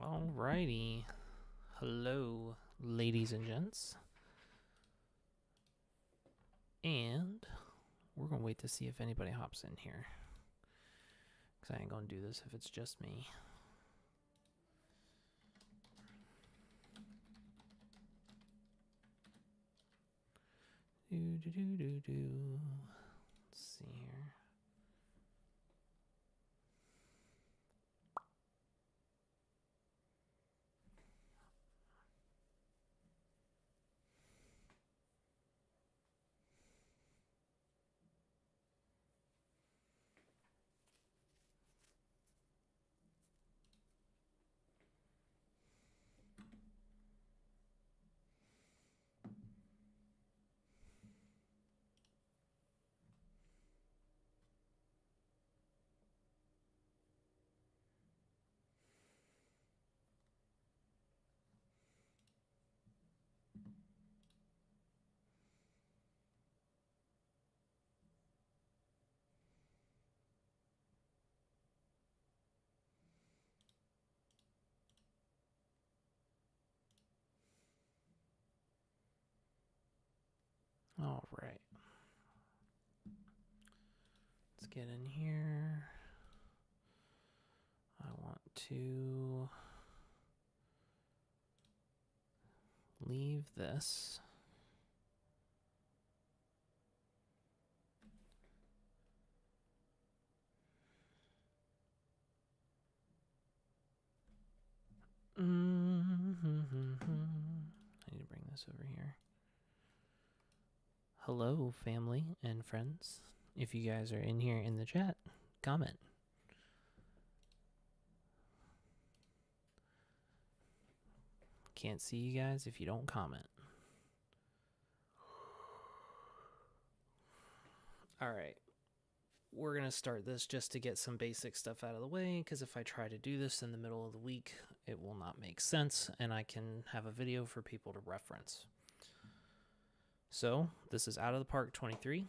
Alrighty. Hello, ladies and gents. And we're going to wait to see if anybody hops in here. Because I ain't going to do this if it's just me. Let's see here. All right. Let's get in here. I want to leave this. I need to bring this over here. Hello, family and friends. If you guys are in here in the chat, comment. Can't see you guys if you don't comment. All right. We're going to start this just to get some basic stuff out of the way, because if I try to do this in the middle of the week, it will not make sense, and I can have a video for people to reference. So, this is Out of the Park 23.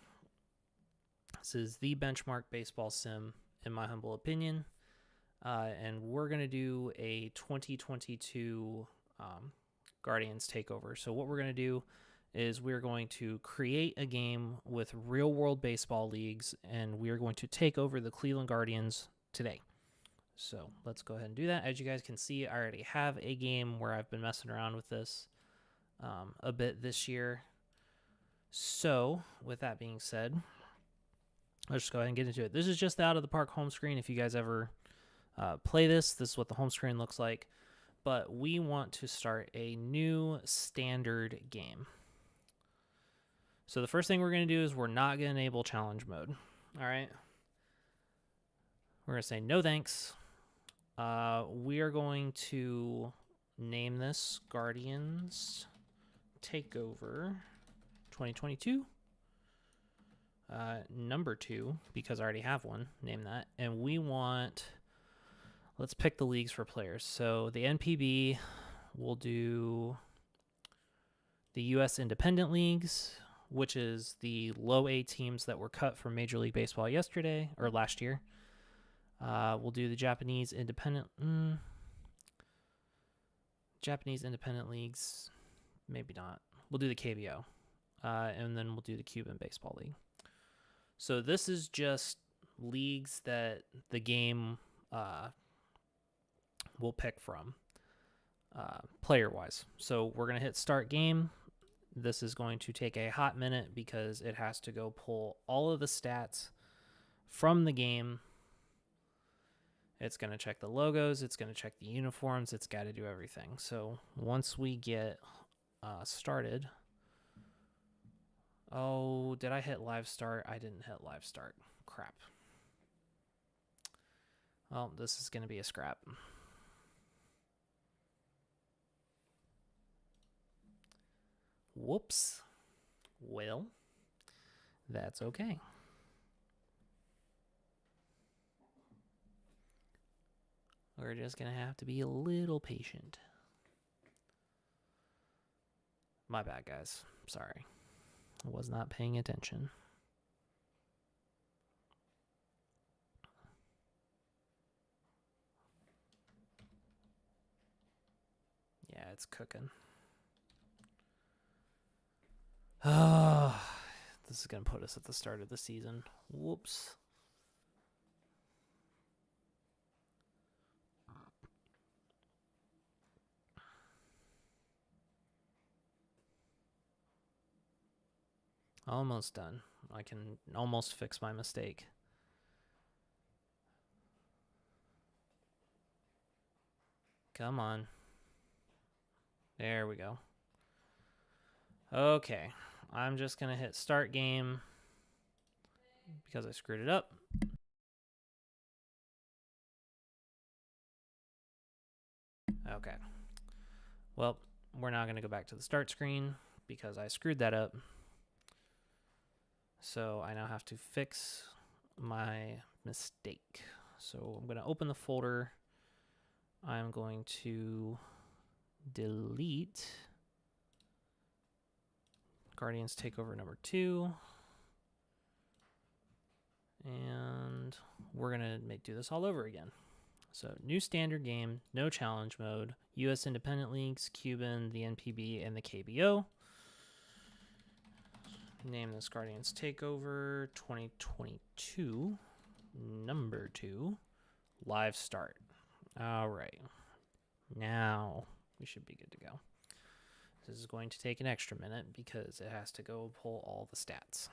This is the benchmark baseball sim, in my humble opinion. And we're going to do a 2022 Guardians Takeover. So what we're going to do is we're going to create a game with real-world baseball leagues, and we are going to take over the Cleveland Guardians today. So let's go ahead and do that. As you guys can see, I already have a game where I've been messing around with this a bit this year. So with that being said, let's just go ahead and get into it. This is just the Out of the Park home screen. If you guys ever play this is what the home screen looks like. But we want to start a new standard game. So the first thing we're going to do is we're not going to enable challenge mode. All right. We're going to say no thanks. We are going to name this Guardians Takeover 2022. Number 2, because I already have one. Name that. And we want... Let's pick the leagues for players. So the NPB, we'll do the U.S. Independent Leagues, which is the low A teams that were cut from Major League Baseball yesterday or last year. We'll do the Japanese Independent Leagues. Maybe not. We'll do the KBO. And then we'll do the Cuban Baseball League. So this is just leagues that the game will pick from player-wise. So we're going to hit start game. This is going to take a hot minute because it has to go pull all of the stats from the game. It's going to check the logos. It's going to check the uniforms. It's got to do everything. So once we get started... Oh, did I hit live start? I didn't hit live start. Crap. Well, this is going to be a scrap. Whoops. Well, that's okay. We're just going to have to be a little patient. My bad, guys. Sorry. I was not paying attention. it's cooking. This is going to put us at the start of the season. Whoops. Almost done. I can almost fix my mistake. Come on. There we go. Okay. I'm just going to hit start game because I screwed it up. Okay. Well, we're now going to go back to the start screen because I screwed that up. So I now have to fix my mistake. So I'm going to open the folder. I'm going to delete Guardians Takeover number 2. And we're going to do this all over again. So new standard game, no challenge mode, U.S. Independent Leagues, Cuban, the NPB, and the KBO. Name this Guardians Takeover 2022, number 2, live start. All right. Now we should be good to go. This is going to take an extra minute because it has to go pull all the stats.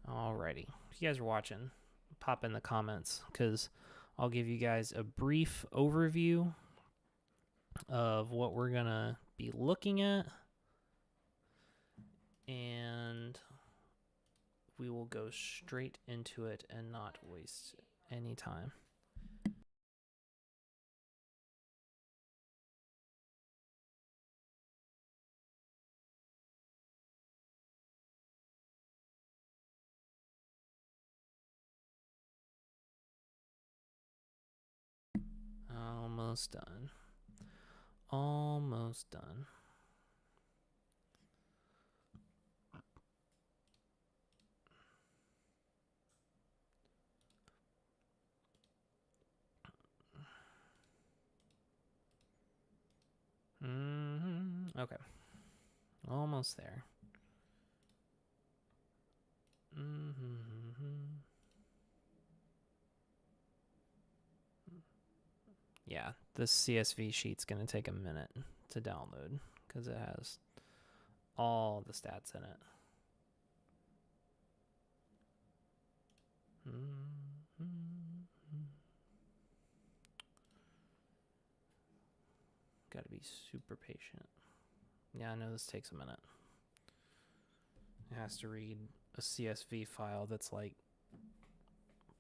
Alrighty. If you guys are watching, pop in the comments because I'll give you guys a brief overview of what we're going to be looking at. And we will go straight into it and not waste any time. Almost done. Almost done. Okay. Almost there. Yeah, this CSV sheet's going to take a minute to download because it has all the stats in it. Got to be super patient. Yeah, I know this takes a minute. It has to read a CSV file that's like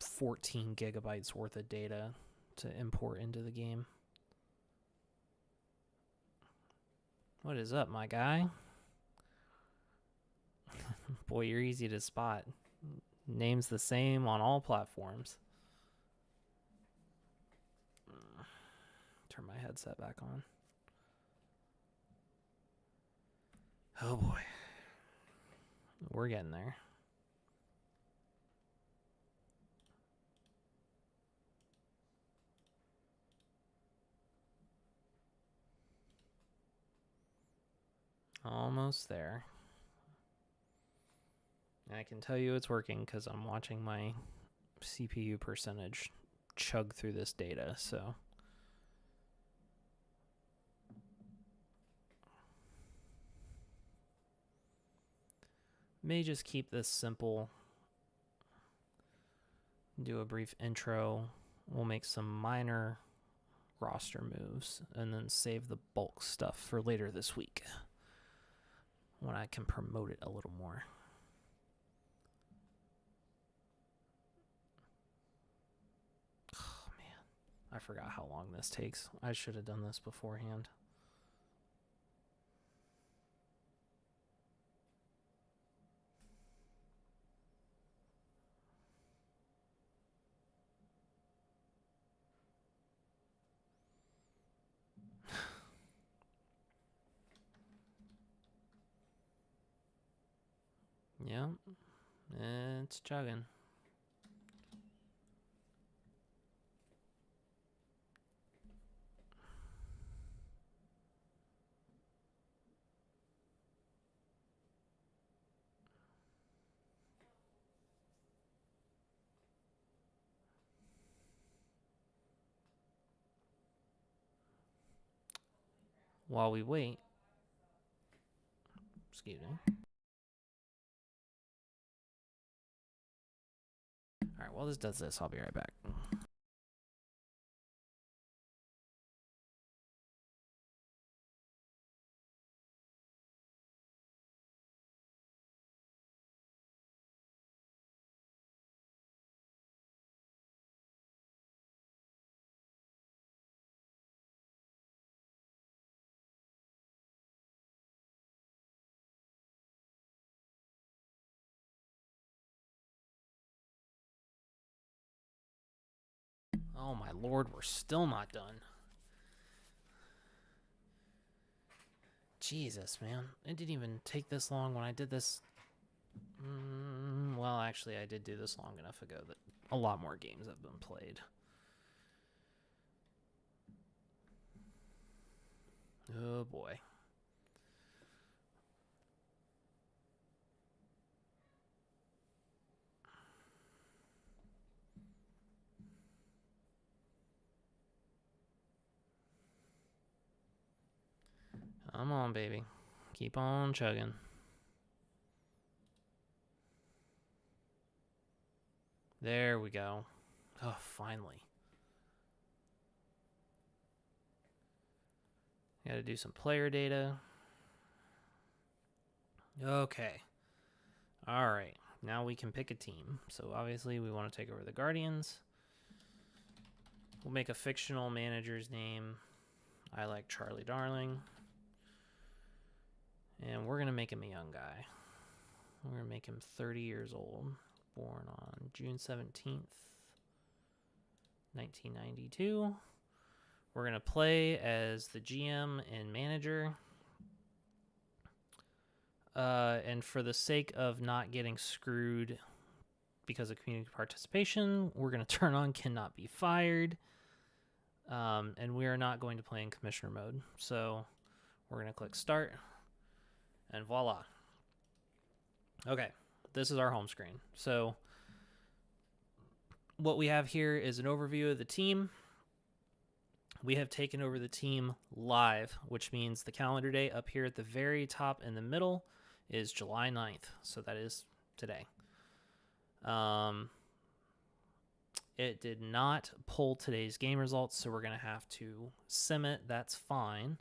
14 gigabytes worth of data to import into the game. What is up, my guy? Boy, you're easy to spot. Name's the same on all platforms. Turn my headset back on. Oh boy. We're getting there. Almost there. And I can tell you it's working because I'm watching my CPU percentage chug through this data, so. May just keep this simple. Do a brief intro. We'll make some minor roster moves and then save the bulk stuff for later this week when I can promote it a little more. Oh man, I forgot how long this takes. I should have done this beforehand. Yeah, it's chugging. While we wait, excuse me. All right, while this does this, I'll be right back. Oh my lord, we're still not done. Jesus, man. It didn't even take this long when I did this. Well, actually, I did do this long enough ago that a lot more games have been played. Oh boy. Come on, baby. Keep on chugging. There we go. Oh, finally. Gotta do some player data. Okay. Alright. Now we can pick a team. So obviously we want to take over the Guardians. We'll make a fictional manager's name. I like Charlie Darling. And we're going to make him a young guy. We're going to make him 30 years old. Born on June 17th, 1992. We're going to play as the GM and manager. And for the sake of not getting screwed because of community participation, we're going to turn on cannot be fired. And we are not going to play in commissioner mode. So we're going to click start. And voila. Okay, this is our home screen. So what we have here is an overview of the team. We have taken over the team live, which means the calendar day up here at the very top in the middle is July 9th. So that is today. It did not pull today's game results, so we're going to have to sim it. That's fine.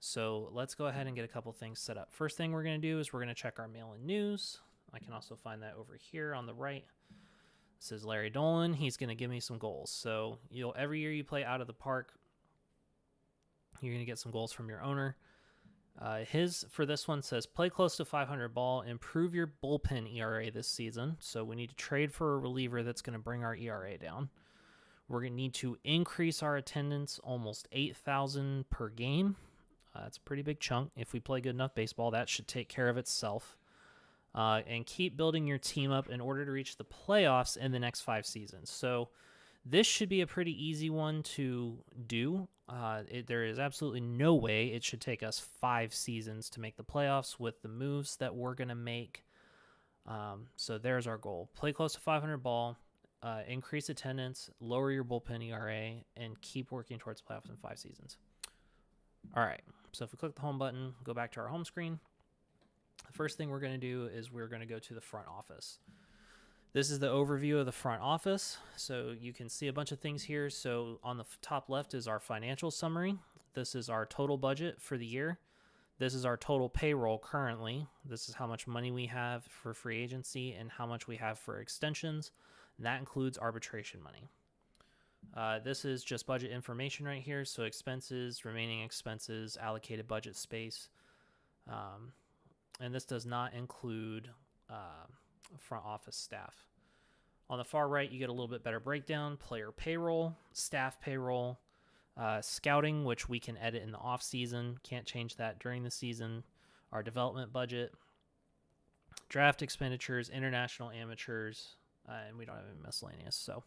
So let's go ahead and get a couple things set up. First thing we're going to do is we're going to check our mail-in news. I can also find that over here on the right. This is Larry Dolan. He's going to give me some goals. So every year you play Out of the Park, you're going to get some goals from your owner. His for this one says play close to 500 ball, improve your bullpen ERA this season. So we need to trade for a reliever that's going to bring our ERA down. We're going to need to increase our attendance almost 8,000 per game. That's a pretty big chunk. If we play good enough baseball, that should take care of itself. And keep building your team up in order to reach the playoffs in the next 5 seasons. So this should be a pretty easy one to do. There is absolutely no way it should take us 5 seasons to make the playoffs with the moves that we're going to make. So there's our goal. Play close to 500 ball, increase attendance, lower your bullpen ERA, and keep working towards playoffs in 5 seasons. All right, so if we click the home button, go back to our home screen. The first thing we're going to do is we're going to go to the front office. This is the overview of the front office. So you can see a bunch of things here. So on the top left is our financial summary. This is our total budget for the year. This is our total payroll currently. This is how much money we have for free agency and how much we have for extensions. And that includes arbitration money. This is just budget information right here. So expenses, remaining expenses, allocated budget space. And this does not include front office staff. On the far right, you get a little bit better breakdown. Player payroll, staff payroll, scouting, which we can edit in the off season. Can't change that during the season. Our development budget, draft expenditures, international amateurs, and we don't have any miscellaneous. So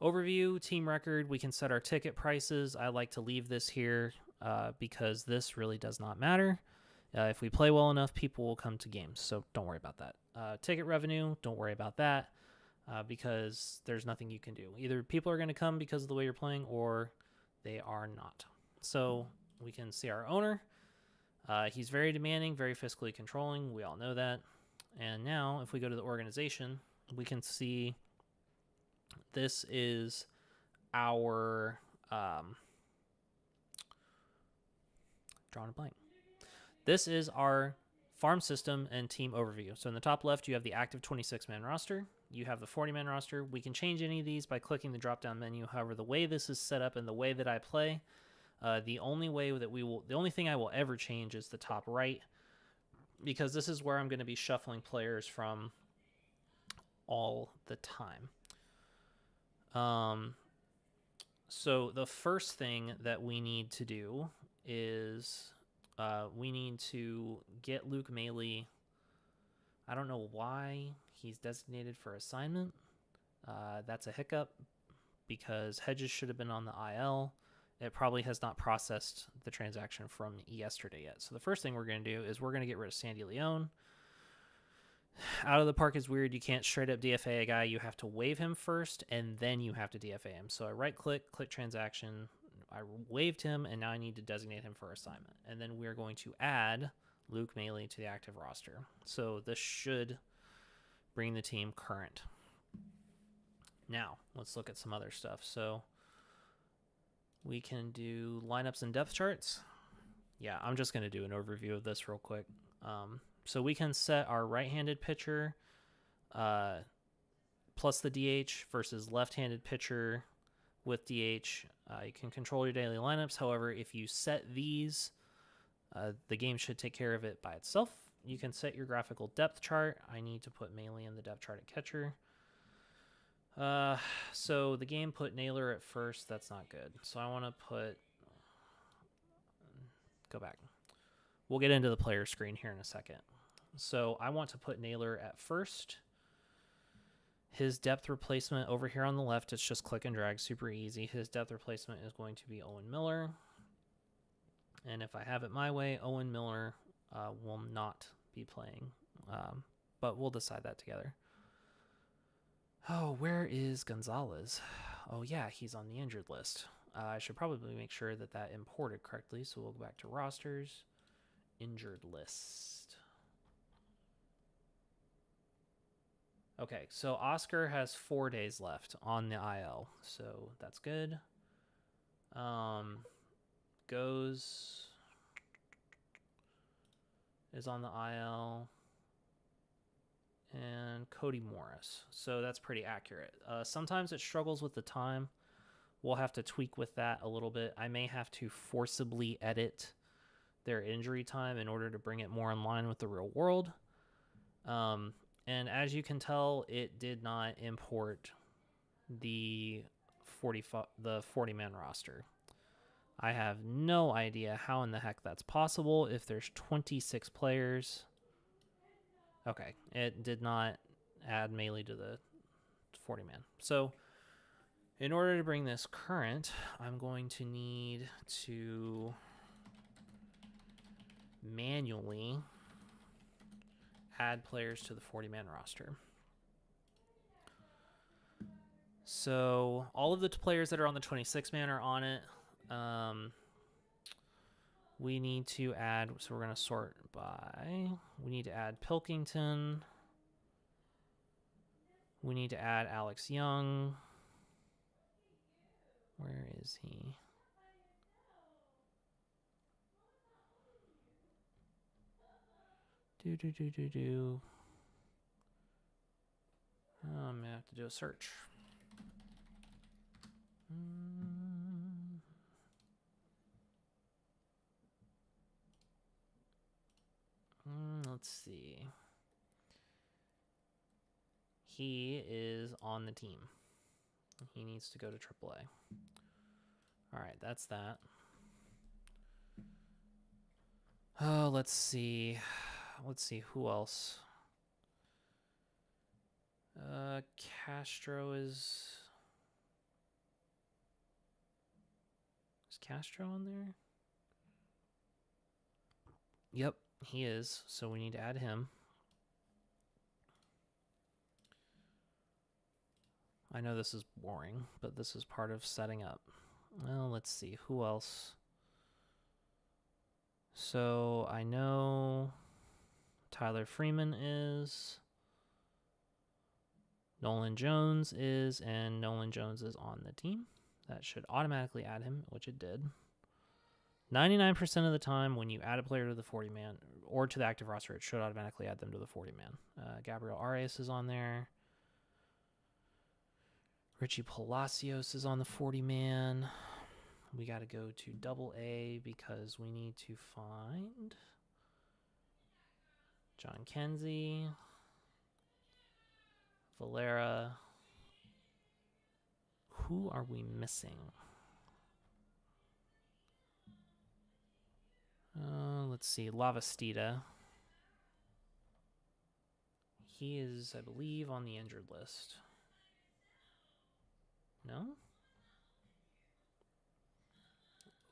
overview, team record, we can set our ticket prices. I like to leave this here because this really does not matter. If we play well enough, people will come to games, so don't worry about that. Ticket revenue, don't worry about that because there's nothing you can do. Either people are going to come because of the way you're playing or they are not. So we can see our owner. He's very demanding, very fiscally controlling. We all know that. And now if we go to the organization, we can see this is our drawing a blank. This is our farm system and team overview. So in the top left, you have the active 26-man roster. You have the 40-man roster. We can change any of these by clicking the drop-down menu. However, the way this is set up and the way that I play, the only thing I will ever change is the top right, because this is where I'm going to be shuffling players from all the time. So the first thing that we need to do is we need to get Luke Maley. I don't know why he's designated for assignment. That's a hiccup because Hedges should have been on the IL. It probably has not processed the transaction from yesterday yet. So the first thing we're going to do is we're going to get rid of Sandy Leone. Out of the park is weird. You can't straight up DFA a guy. You have to waive him first, and then you have to DFA him. So I right-click, click transaction. I waived him, and now I need to designate him for assignment. And then we're going to add Luke Maley to the active roster. So this should bring the team current. Now, let's look at some other stuff. So we can do lineups and depth charts. Yeah, I'm just going to do an overview of this real quick. So we can set our right-handed pitcher plus the DH versus left-handed pitcher with DH. You can control your daily lineups. However, if you set these, the game should take care of it by itself. You can set your graphical depth chart. I need to put Maley in the depth chart at catcher. So the game put Naylor at first. That's not good. So I want to go back. We'll get into the player screen here in a second. So I want to put Naylor at first. His depth replacement over here on the left, it's just click and drag, super easy. His depth replacement is going to be Owen Miller. And if I have it my way, Owen Miller will not be playing. But we'll decide that together. Oh, where is Gonzalez? Oh, yeah, he's on the injured list. I should probably make sure that that imported correctly. So we'll go back to rosters, injured list. Okay, so Oscar has 4 days left on the IL, so that's good. Goes is on the IL, and Cody Morris. So that's pretty accurate. Sometimes it struggles with the time. We'll have to tweak with that a little bit. I may have to forcibly edit their injury time in order to bring it more in line with the real world. And as you can tell, it did not import the 40-man roster. I have no idea how in the heck that's possible if there's 26 players. Okay, it did not add Maley to the 40-man. So in order to bring this current, I'm going to need to manually add players to the 40-man roster. So all of the players that are on the 26-man are on it. We need to add, so we're going to sort by, we need to add Pilkington. We need to add Alex Young. Where is he? I'm going to have to do a search. Let's see. He is on the team. He needs to go to AAA. All right, that's that. Oh, let's see. Let's see who else. Castro is Castro on there? Yep, he is. So we need to add him. I know this is boring, but this is part of setting up. Well, let's see. Who else? So I know Tyler Freeman is. Nolan Jones is, and Nolan Jones is on the team. That should automatically add him, which it did. 99% of the time when you add a player to the 40-man or to the active roster, it should automatically add them to the 40-man. Gabriel Arias is on there. Richie Palacios is on the 40-man. We got to go to double A because we need to find John Kenzie, Valera. Who are we missing? Let's see. Lavastida. He is, I believe, on the injured list. No?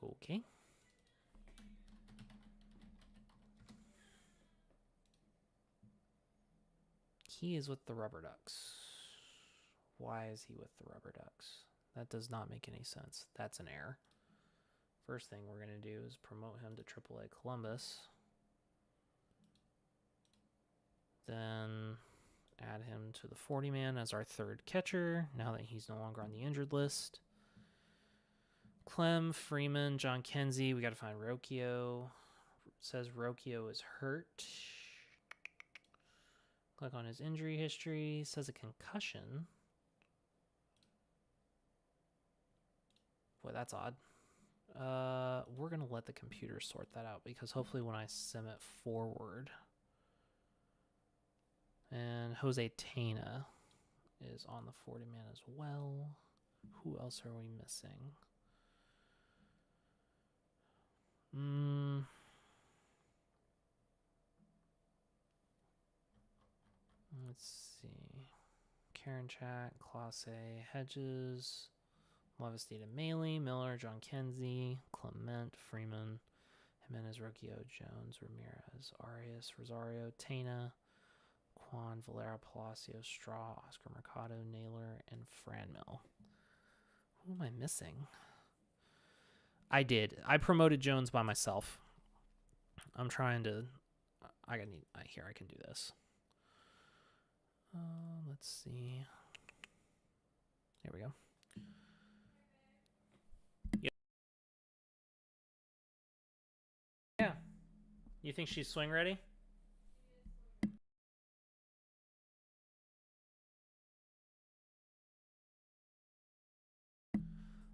Okay. He is with the Rubber Ducks. Why is he with the Rubber Ducks? That does not make any sense. That's an error. First thing we're going to do is promote him to AAA Columbus. Then add him to the 40-man as our third catcher, now that he's no longer on the injured list. Clem, Freeman, John Kenzie. We got to find Rocchio. It says Rocchio is hurt. Click on his injury history. It says a concussion. Boy, that's odd. We're going to let the computer sort that out because hopefully when I sim it forward. And Jose Tena is on the 40-man as well. Who else are we missing? Let's see. Karinchak, Clase, Hedges, Lavastida, Maley, Miller, John Kenzie, Clement, Freeman, Jimenez, Rocchio, Jones, Ramirez, Arias, Rosario, Tena, Quan, Valera, Palacios, Straw, Oscar Mercado, Naylor, and Franmil. Who am I missing? I did. I promoted Jones by myself. I'm trying to. Here, I can do this. Let's see. There we go. Yeah. You think she's swing ready?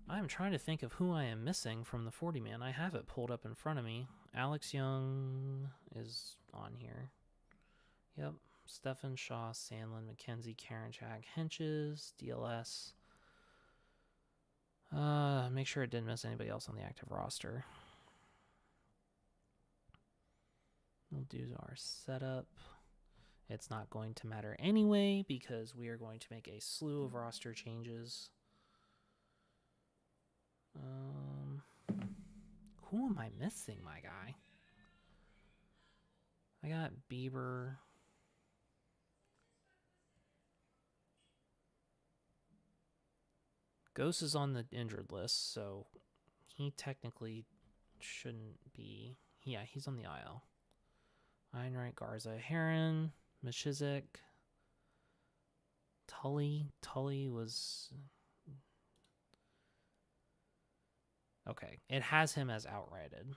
I'm trying to think of who I am missing from the 40-man. I have it pulled up in front of me. Alex Young is on here. Yep. Stefan, Shaw, Sandlin, McKenzie, Karinchak, Henches, DLS. Make sure it didn't miss anybody else on the active roster. We'll do our setup. It's not going to matter anyway because we are going to make a slew of roster changes. Who am I missing, my guy? I got Bieber. Ghost is on the injured list, so he technically shouldn't be. Yeah, he's on the IL. Einreich, Garza, Heron, Mishizik, Tully. Tully was... Okay, it has him as outrighted.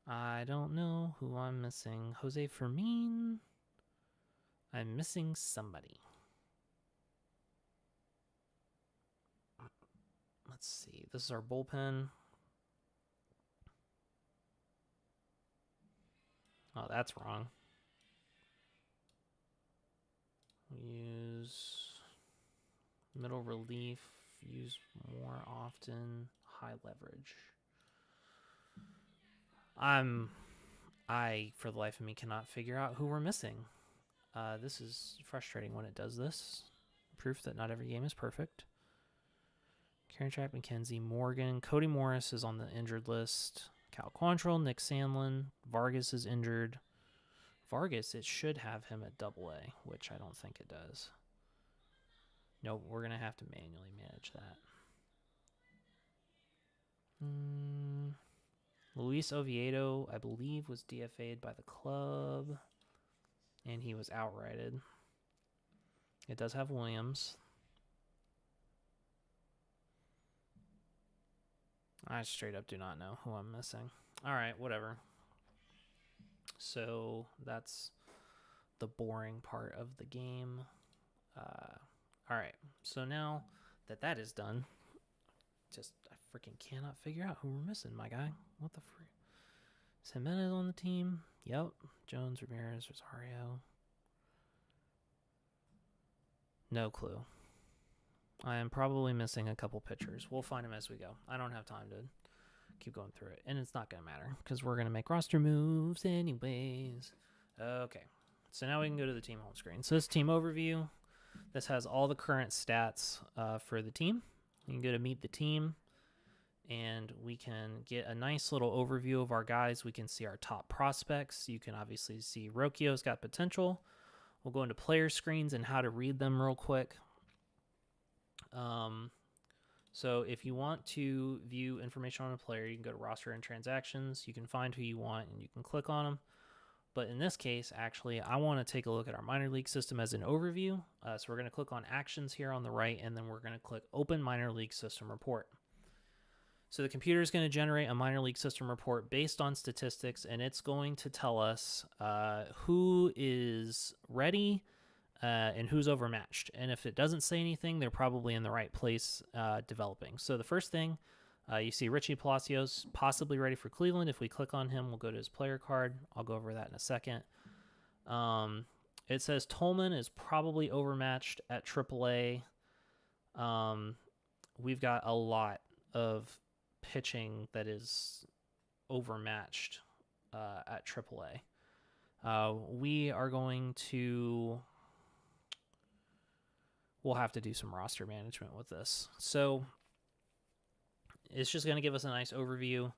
I don't know who I'm missing. Jose Fermin. I'm missing somebody. Let's see. This is our bullpen. Oh, that's wrong. We use middle relief. Use more often. High leverage. I, for the life of me, cannot figure out who we're missing. This is frustrating when it does this. Proof that not every game is perfect. Karinchak, McKenzie, Morgan. Cody Morris is on the injured list. Cal Quantrill, Nick Sandlin. Vargas is injured. Vargas, it should have him at AA, which I don't think it does. Nope, we're going to have to manually manage that. Luis Oviedo, I believe, was DFA'd by the club, and he was outrighted. It does have Williams. I straight up do not know who I'm missing. All right, whatever. So that's the boring part of the game. All right, so now that is done, I freaking cannot figure out who we're missing, my guy. What the freak? Is Jimenez on the team? Yep. Jones, Ramirez, Rosario. No clue. I am probably missing a couple pitchers. We'll find them as we go. I don't have time to keep going through it. And it's not going to matter because we're going to make roster moves anyways. Okay. So now we can go to the team home screen. So this team overview. This has all the current stats for the team. You can go to meet the team. And we can get a nice little overview of our guys. We can see our top prospects. You can obviously see Rocchio's got potential. We'll go into player screens and how to read them real quick. So if you want to view information on a player, you can go to roster and transactions. You can find who you want and you can click on them. But in this case, actually, I want to take a look at our minor league system as an overview. So we're going to click on actions here on the right, and then we're going to click open minor league system report. So the computer is going to generate a minor league system report based on statistics, and it's going to tell us who is ready and who's overmatched. And if it doesn't say anything, they're probably in the right place developing. So the first thing, you see Richie Palacios possibly ready for Cleveland. If we click on him, we'll go to his player card. I'll go over that in a second. It says Tolman is probably overmatched at AAA. We've got a lot of pitching that is overmatched at AAA. We are going to... We'll have to do some roster management with this. So it's just going to give us a nice overview.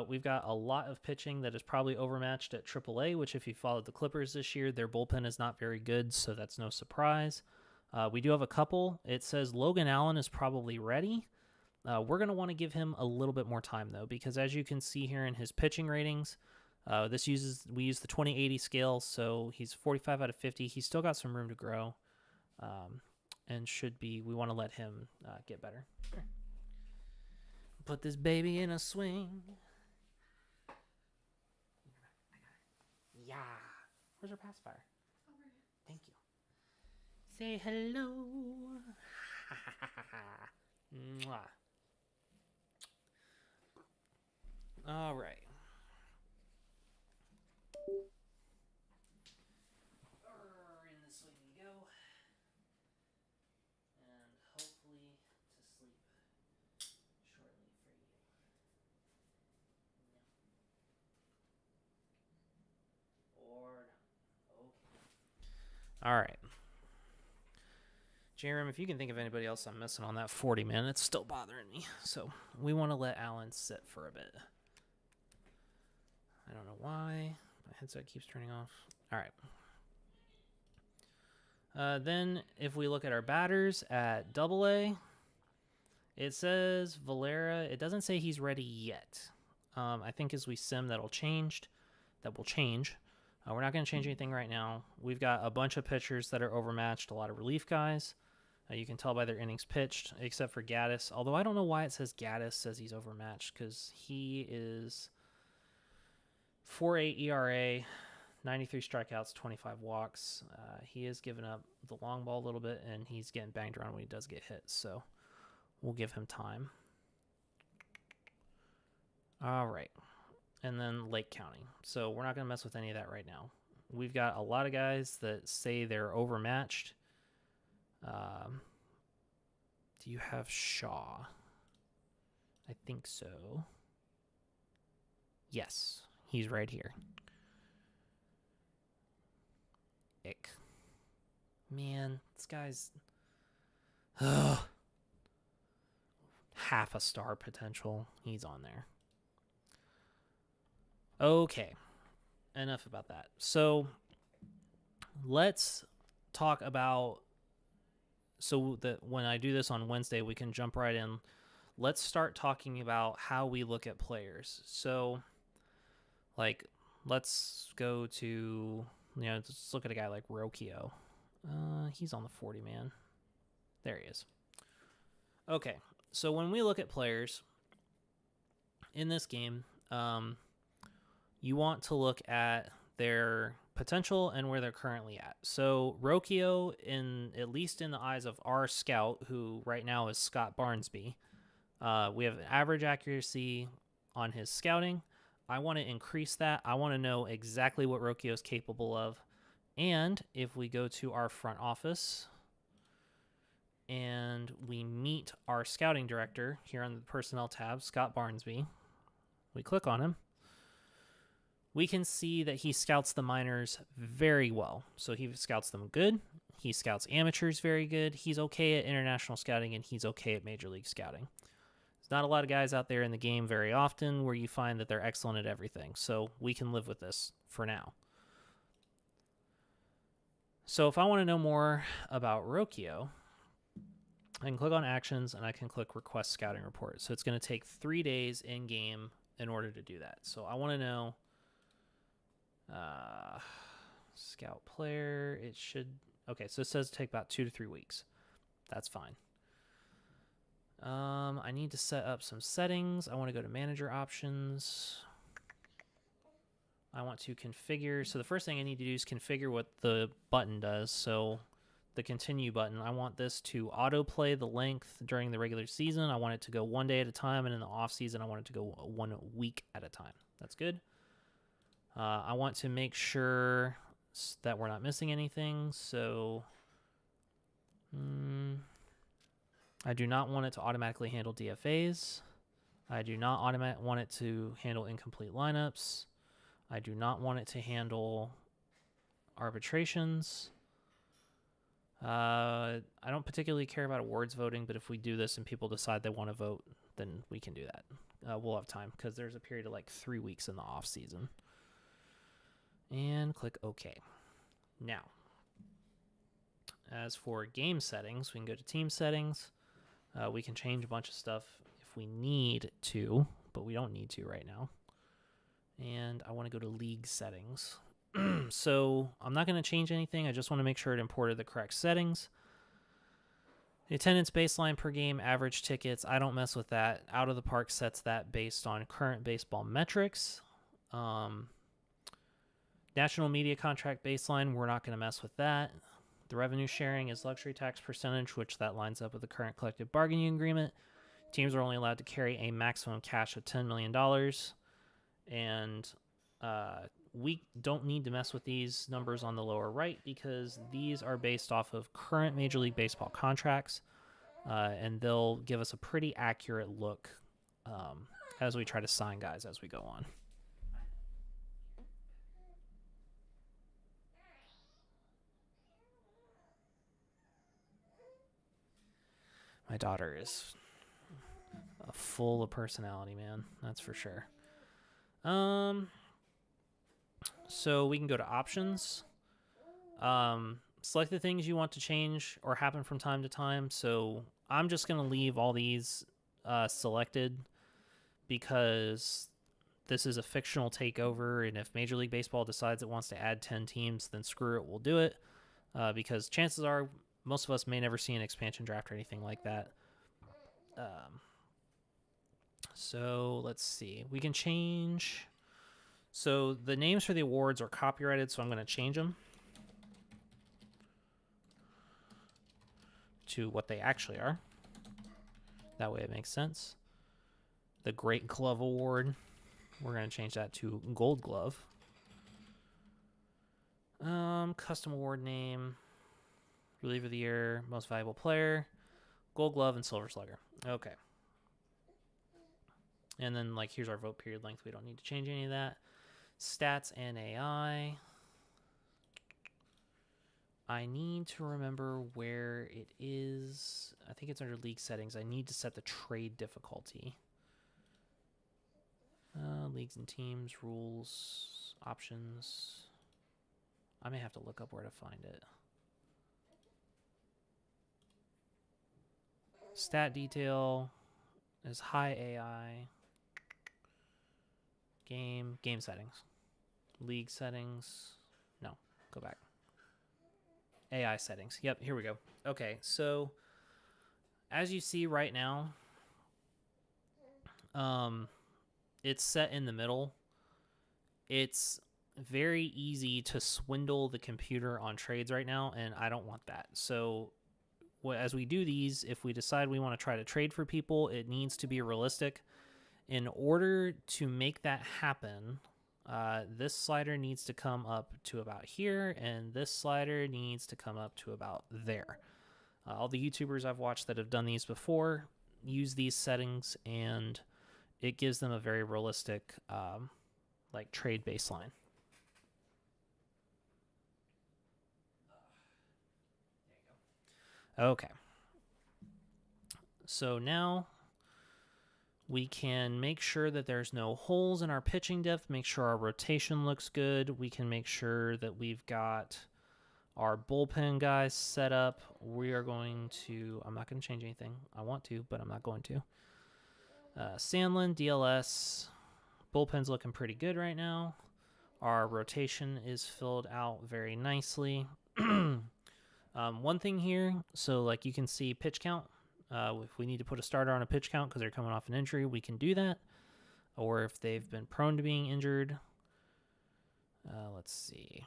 We've got a lot of pitching that is probably overmatched at AAA, which if you followed the Clippers this year, their bullpen is not very good, so that's no surprise. We do have a couple. It says Logan Allen is probably ready. We're going to want to give him a little bit more time, though, because as you can see here in his pitching ratings, we use the 20/80 scale, so he's 45 out of 50. He's still got some room to grow. And we want to let him get better. Sure. Put this baby in a swing. Yeah. Where's your pacifier? Over here. Thank you. Say hello. Mwah. All right. In the swing we go. And hopefully to sleep shortly for you. No. Or no. Okay. All right. Jerem, if you can think of anybody else I'm missing on that 40 man, it's still bothering me. So we want to let Allen sit for a bit. I don't know why. My headset keeps turning off. All right. Then if we look at our batters at AA, it says Valera. It doesn't say he's ready yet. I think as we sim, that will change. We're not going to change anything right now. We've got a bunch of pitchers that are overmatched, a lot of relief guys. You can tell by their innings pitched, except for Gaddis. Although I don't know why it says Gaddis says he's overmatched, because he is 4.8 ERA, 93 strikeouts, 25 walks. He is giving up the long ball a little bit, and he's getting banged around when he does get hit. So we'll give him time. All right. And then Lake County. So we're not going to mess with any of that right now. We've got a lot of guys that say they're overmatched. Do you have Shaw? I think so. Yes, he's right here. ick. Man, this guy's half a star potential. He's on there. Okay, enough about that. So let's talk about, so that when I do this on Wednesday, we can jump right in. Let's start talking about how we look at players. So, like, let's go to, let's look at a guy like Rokio. He's on the 40 man. There he is. Okay, so when we look at players in this game, you want to look at their potential and where they're currently at. So Rokio, at least in the eyes of our scout, who right now is Scott Barnsby, we have average accuracy on his scouting. I want to increase that. I want to know exactly what Rokio is capable of. And if we go to our front office and we meet our scouting director here on the personnel tab, Scott Barnsby, we click on him, we can see that he scouts the minors very well. So he scouts them good. He scouts amateurs very good. He's okay at international scouting, and he's okay at major league scouting. There's not a lot of guys out there in the game very often where you find that they're excellent at everything. So we can live with this for now. So if I want to know more about Rokio, I can click on actions and I can click request scouting report. So it's going to take 3 days in game in order to do that. So I want to know scout player. It should, okay, so it says take about 2 to 3 weeks. That's fine. I need to set up some settings. I want to go to manager options. I want to configure. So the first thing I need to do is configure what the button does. So the continue button, I want this to autoplay the length during the regular season. I want it to go 1 day at a time, and in the off season, I want it to go 1 week at a time. That's good. I want to make sure that we're not missing anything. So I do not want it to automatically handle DFAs. I do not want it to handle incomplete lineups. I do not want it to handle arbitrations. I don't particularly care about awards voting, but if we do this and people decide they want to vote, then we can do that. We'll have time because there's a period of like 3 weeks in the off season. And click OK. Now, as for game settings, we can go to team settings. We can change a bunch of stuff if we need to, but we don't need to right now. And I want to go to league settings. So I'm not going to change anything. I just want to make sure it imported the correct settings. The attendance baseline per game, average tickets, I don't mess with that. Out of the Park sets that based on current baseball metrics. National media contract baseline, we're not going to mess with that. The revenue sharing is luxury tax percentage, which that lines up with the current collective bargaining agreement. Teams are only allowed to carry a maximum cash of $10 million. And we don't need to mess with these numbers on the lower right because these are based off of current Major League Baseball contracts. And they'll give us a pretty accurate look as we try to sign guys as we go on. My daughter is full of personality, man. That's for sure. So we can go to options. Select the things you want to change or happen from time to time. So I'm just going to leave all these selected because this is a fictional takeover. And if Major League Baseball decides it wants to add 10 teams, then screw it, we'll do it. Because chances are most of us may never see an expansion draft or anything like that. So let's see. We can change. So the names for the awards are copyrighted, so I'm going to change them to what they actually are. That way it makes sense. The Great Glove Award, we're going to change that to Gold Glove. Custom award name, reliever of the year, most valuable player, Gold Glove, and Silver Slugger. Okay. And then, like, here's our vote period length. We don't need to change any of that. Stats and AI. I need to remember where it is. I think it's under league settings. I need to set the trade difficulty. Leagues and teams, rules, options. I may have to look up where to find it. Stat detail is high AI. Game settings. League settings. No, go back. AI settings. Yep, here we go. Okay, so as you see right now, it's set in the middle. It's very easy to swindle the computer on trades right now, and I don't want that. So as we do these, if we decide we want to try to trade for people, it needs to be realistic. In order to make that happen, this slider needs to come up to about here, and this slider needs to come up to about there. All the YouTubers I've watched that have done these before use these settings, and it gives them a very realistic like trade baseline. Okay. So now we can make sure that there's no holes in our pitching depth, make sure our rotation looks good. We can make sure that we've got our bullpen guys set up. We are going to, I'm not going to change anything. I want to, but I'm not going to. Sandlin, DLS, bullpen's looking pretty good right now. Our rotation is filled out very nicely. One thing here, so like you can see pitch count. If we need to put a starter on a pitch count because they're coming off an injury, we can do that. Or if they've been prone to being injured. Let's see.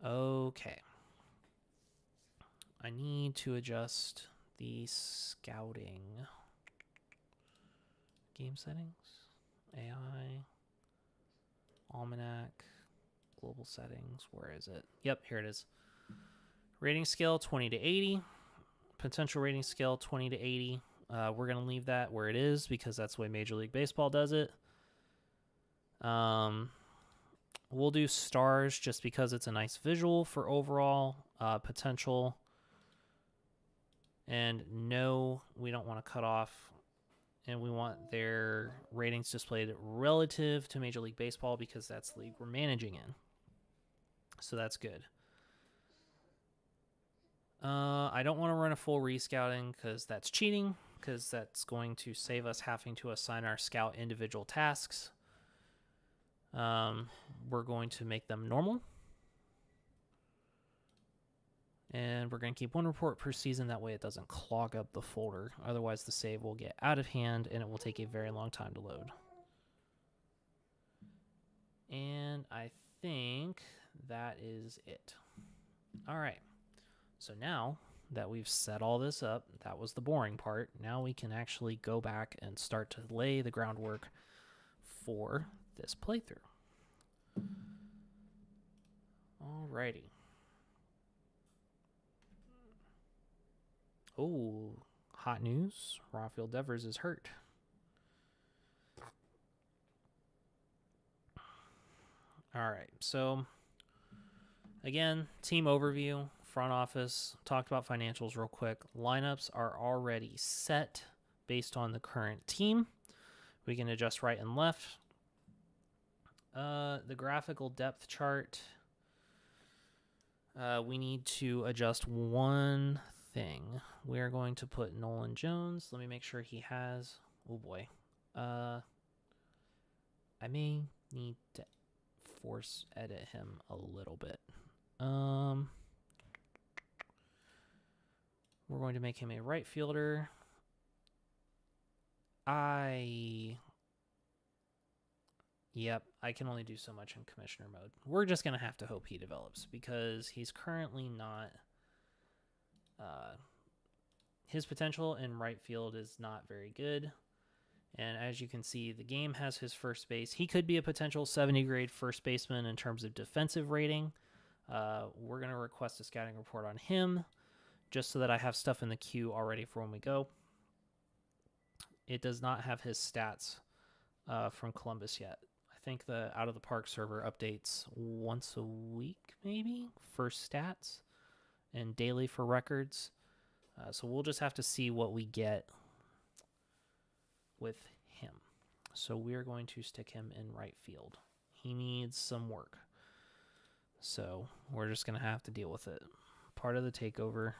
Okay. I need to adjust the scouting. Game settings. AI. Almanac. Global settings. Where is it? Yep, here it is. Rating scale 20 to 80. Potential rating scale 20 to 80. We're going to leave that where it is because that's the way Major League Baseball does it. We'll do stars just because it's a nice visual for overall potential. And no, we don't want to cut off. And we want their ratings displayed relative to Major League Baseball because that's the league we're managing in. So that's good. I don't want to run a full rescouting because that's cheating, because that's going to save us having to assign our scout individual tasks. We're going to make them normal. And we're going to keep one report per season. That way it doesn't clog up the folder. Otherwise the save will get out of hand and it will take a very long time to load. And I think that is it. All right. So now that we've set all this up, that was the boring part. Now we can actually go back and start to lay the groundwork for this playthrough. Alrighty. Oh, hot news. Rafael Devers is hurt. All right, so again, team overview, front office, talked about financials real quick. Lineups are already set based on the current team. We can adjust right and left. The graphical depth chart, we need to adjust one thing. We are going to put Nolan Jones. Let me make sure he has, oh boy. I may need to force edit him a little bit. We're going to make him a right fielder. Yep, I can only do so much in commissioner mode. We're just going to have to hope he develops because he's currently not... his potential in right field is not very good. And as you can see, the game has his first base. He could be a potential 70 grade first baseman in terms of defensive rating. We're going to request a scouting report on him just so that I have stuff in the queue already for when we go. It does not have his stats from Columbus yet. I think the Out of the Park server updates once a week, maybe, for stats and daily for records. So we'll just have to see what we get with him. So we're going to stick him in right field. He needs some work. So we're just going to have to deal with it. Part of the takeover.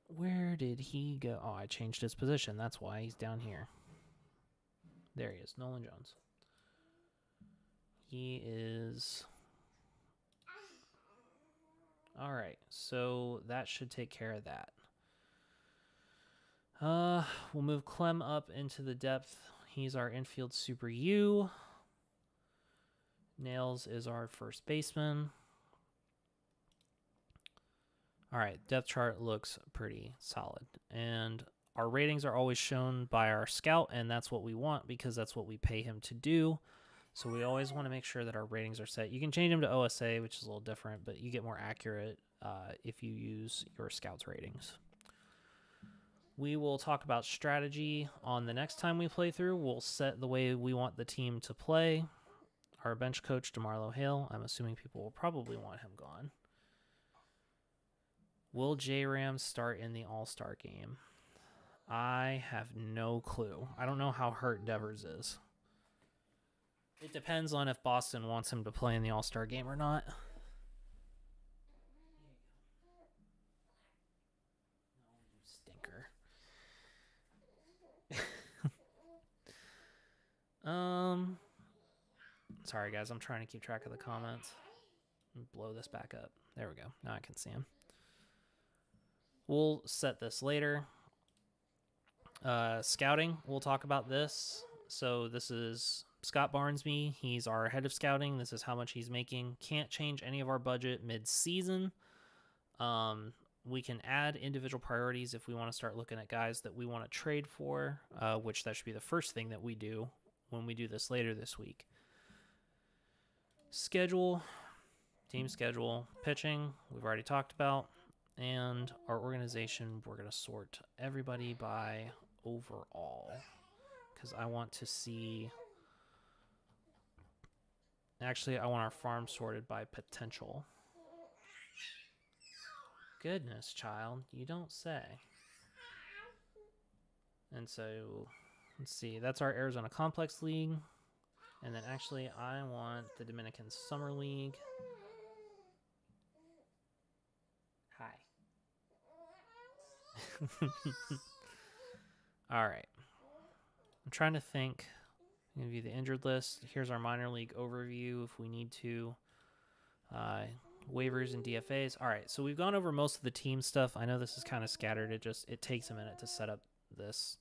Where did he go? Oh, I changed his position. That's why he's down here. There he is, Nolan Jones. He is... All right, so that should take care of that. We'll move Clem up into the depth. He's our infield super U. Nails is our first baseman. All right, depth chart looks pretty solid. And our ratings are always shown by our scout, and that's what we want because that's what we pay him to do. So we always want to make sure that our ratings are set. You can change them to OSA, which is a little different, but you get more accurate if you use your scout's ratings. We will talk about strategy on the next time we play through. We'll set the way we want the team to play. Our bench coach, DeMarlo Hale, I'm assuming people will probably want him gone. Will J-Ram start in the All-Star game? I have no clue. I don't know how hurt Devers is. It depends on if Boston wants him to play in the All-Star game or not. Oh, you stinker. Sorry, guys. I'm trying to keep track of the comments. Blow this back up. There we go. Now I can see him. We'll set this later. Scouting, we'll talk about this. So this is Scott Barnesby. He's our head of scouting. This is how much he's making. Can't change any of our budget mid-season. We can add individual priorities if we want to start looking at guys that we want to trade for, which that should be the first thing that we do when we do this later this week. Schedule, team schedule, pitching, we've already talked about. And our organization, we're going to sort everybody by overall because I want to see... Actually, I want our farm sorted by potential. Goodness, child, you don't say. And so, let's see, that's our Arizona Complex League. And then actually, I want the Dominican Summer League. Hi. All right. I'm trying to think. I'm going to view the injured list. Here's our minor league overview if we need to. Waivers and DFAs. All right, so we've gone over most of the team stuff. I know this is kind of scattered. It takes a minute to set up this.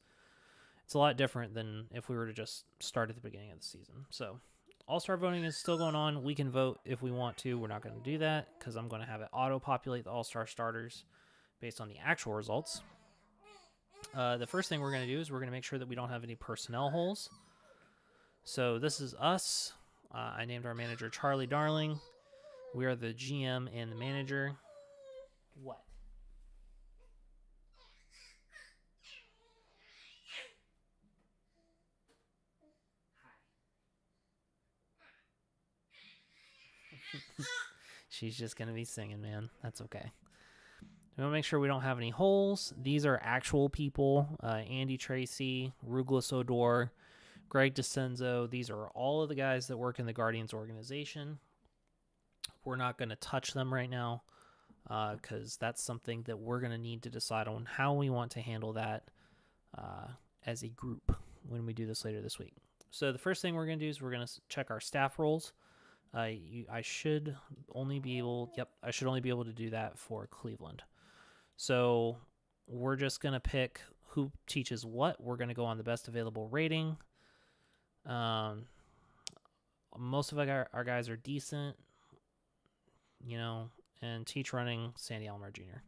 It's a lot different than if we were to just start at the beginning of the season. So All-Star voting is still going on. We can vote if we want to. We're not going to do that because I'm going to have it auto-populate the All-Star starters based on the actual results. The first thing we're going to do is we're going to make sure that we don't have any personnel holes. So this is us. I named our manager Charlie Darling. We are the GM and the manager. What? She's just going to be singing, man. That's okay. We want to make sure we don't have any holes. These are actual people. Andy Tracy, Ruglis Odor, Greg DeCenzo. These are all of the guys that work in the Guardians organization. We're not going to touch them right now because that's something that we're going to need to decide on how we want to handle that as a group when we do this later this week. So the first thing we're going to do is we're going to check our staff roles. I should only be able to do that for Cleveland. So we're just going to pick who teaches what. We're going to go on the best available rating. Most of our guys are decent, and teach running Sandy Alomar Jr.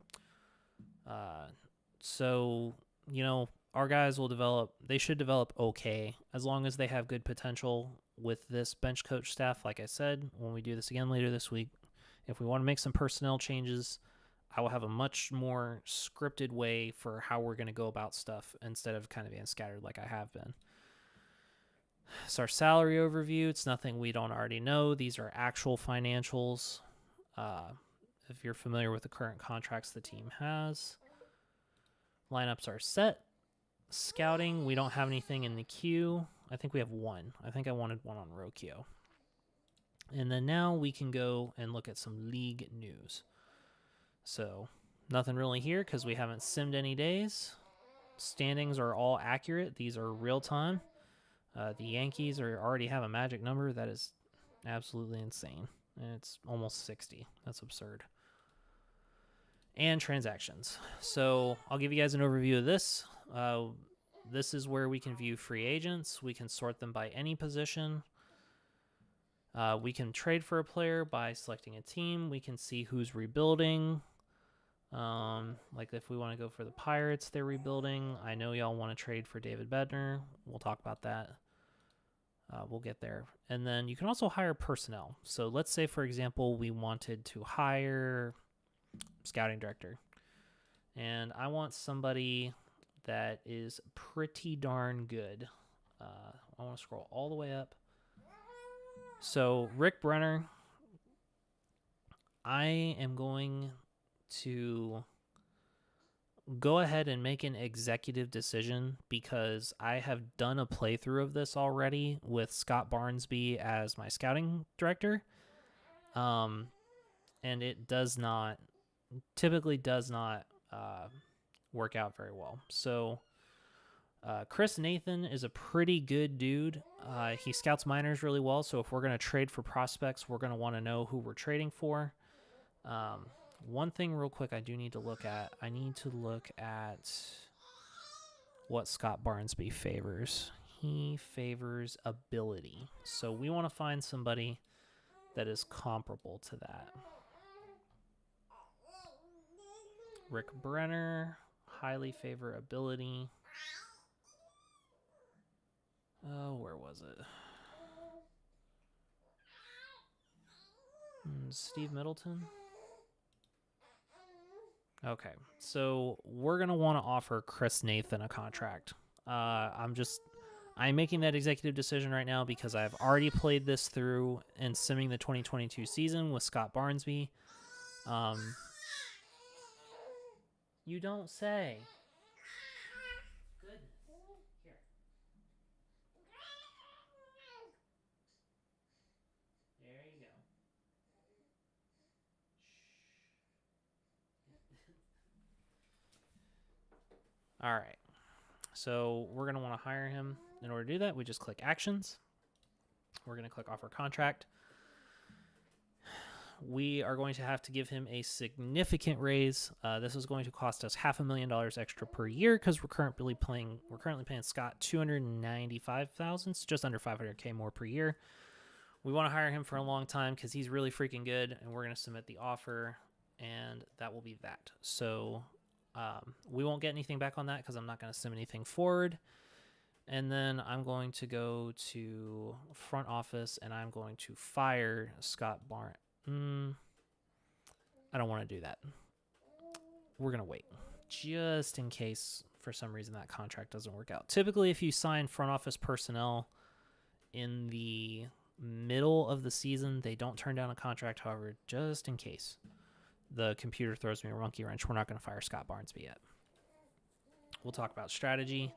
So, our guys they should develop okay as long as they have good potential with this bench coach staff. Like I said, when we do this again later this week, if we want to make some personnel changes, I will have a much more scripted way for how we're going to go about stuff instead of kind of being scattered like I have been. It's our salary overview. It's nothing we don't already know. These are actual financials. If you're familiar with the current contracts the team has. Lineups are set. Scouting, we don't have anything in the queue. I think we have one. I think I wanted one on Rokio. And then now we can go and look at some league news. So nothing really here because we haven't simmed any days. Standings are all accurate. These are real time. The Yankees already have a magic number that is absolutely insane. And it's almost 60. That's absurd. And transactions. So I'll give you guys an overview of this. This is where we can view free agents. We can sort them by any position. We can trade for a player by selecting a team. We can see who's rebuilding. Like if we want to go for the Pirates, they're rebuilding. I know y'all want to trade for David Bednar. We'll talk about that. We'll get there. And then you can also hire personnel. So let's say, for example, we wanted to hire scouting director. And I want somebody that is pretty darn good. I want to scroll all the way up. So Rick Brenner, I am going to go ahead and make an executive decision because I have done a playthrough of this already with Scott Barnsby as my scouting director. And it typically does not work out very well. So Chris Nathan is a pretty good dude. He scouts minors really well. So if we're going to trade for prospects, we're going to want to know who we're trading for. One thing real quick I do need to look at. I need to look at what Scott Barnsby favors. He favors ability. So we want to find somebody that is comparable to that. Rick Brenner, highly favor ability. Oh, where was it? Steve Middleton? Okay, so we're going to want to offer Chris Nathan a contract. I'm making that executive decision right now because I've already played this through and simming the 2022 season with Scott Barnsby. You don't say. Goodness. Here. There you go. All right. So we're going to want to hire him. In order to do that, we just click Actions. We're going to click Offer Contract. We are going to have to give him a significant raise. This is going to cost us $500,000 extra per year because we're currently paying Scott $295,000, so just under $500K more per year. We want to hire him for a long time because he's really freaking good, and we're going to submit the offer, and that will be that. So we won't get anything back on that because I'm not going to sim anything forward. And then I'm going to go to front office, and I'm going to fire Scott Barnes. I don't want to do that. We're going to wait just in case for some reason that contract doesn't work out. Typically, if you sign front office personnel in the middle of the season, they don't turn down a contract. However, just in case the computer throws me a monkey wrench, we're not going to fire Scott Barnsby yet. We'll talk about strategy.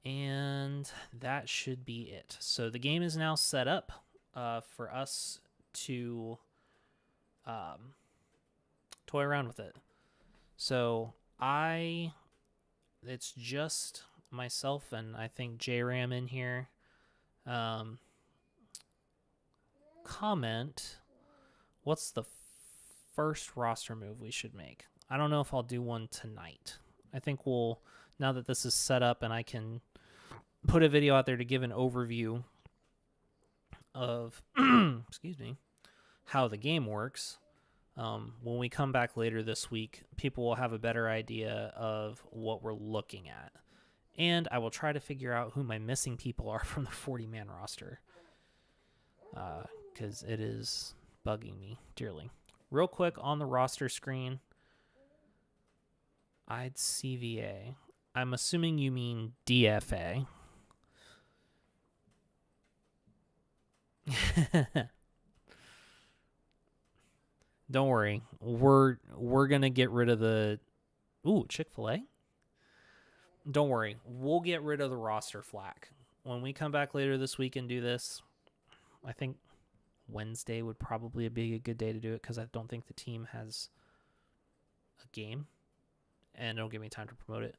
And that should be it. So the game is now set up for us to toy around with it. So it's just myself and I think J-Ram in here. Comment, what's the first roster move we should make? I don't know if I'll do one tonight. I think now that this is set up and I can put a video out there to give an overview of excuse me, how the game works. When we come back later this week, people will have a better idea of what we're looking at. And I will try to figure out who my missing people are from the 40-man roster. Because it is bugging me dearly. Real quick on the roster screen, I'd CVA. I'm assuming you mean DFA. Don't worry. We're going to get rid of the Chick-fil-A. Don't worry. We'll get rid of the roster flack. When we come back later this week and do this, I think Wednesday would probably be a good day to do it because I don't think the team has a game and it'll give me time to promote it.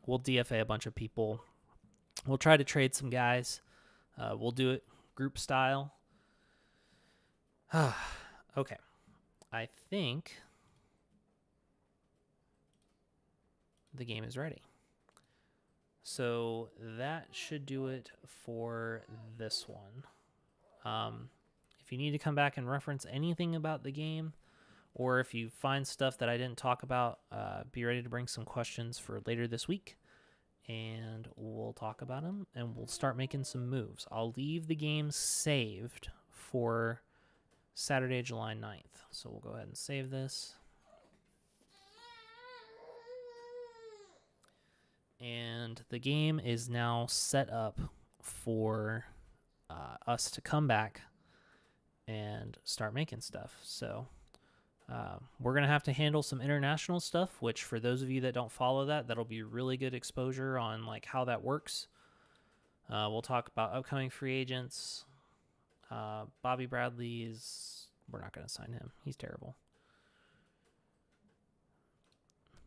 We'll DFA a bunch of people. We'll try to trade some guys. We'll do it group style. Okay. I think the game is ready. So that should do it for this one. If you need to come back and reference anything about the game, or if you find stuff that I didn't talk about, be ready to bring some questions for later this week, and we'll talk about them, and we'll start making some moves. I'll leave the game saved for Saturday, July 9th. So we'll go ahead and save this. And the game is now set up for us to come back and start making stuff. So we're going to have to handle some international stuff, which for those of you that don't follow that, that'll be really good exposure on like how that works. We'll talk about upcoming free agents. Bobby Bradley we're not going to sign him. He's terrible.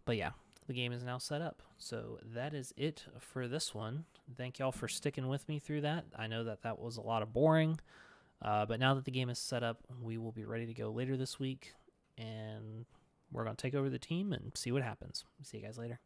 But yeah, the game is now set up. So that is it for this one. Thank y'all for sticking with me through that. I know that was a lot of boring. But now that the game is set up, we will be ready to go later this week. And we're going to take over the team and see what happens. See you guys later.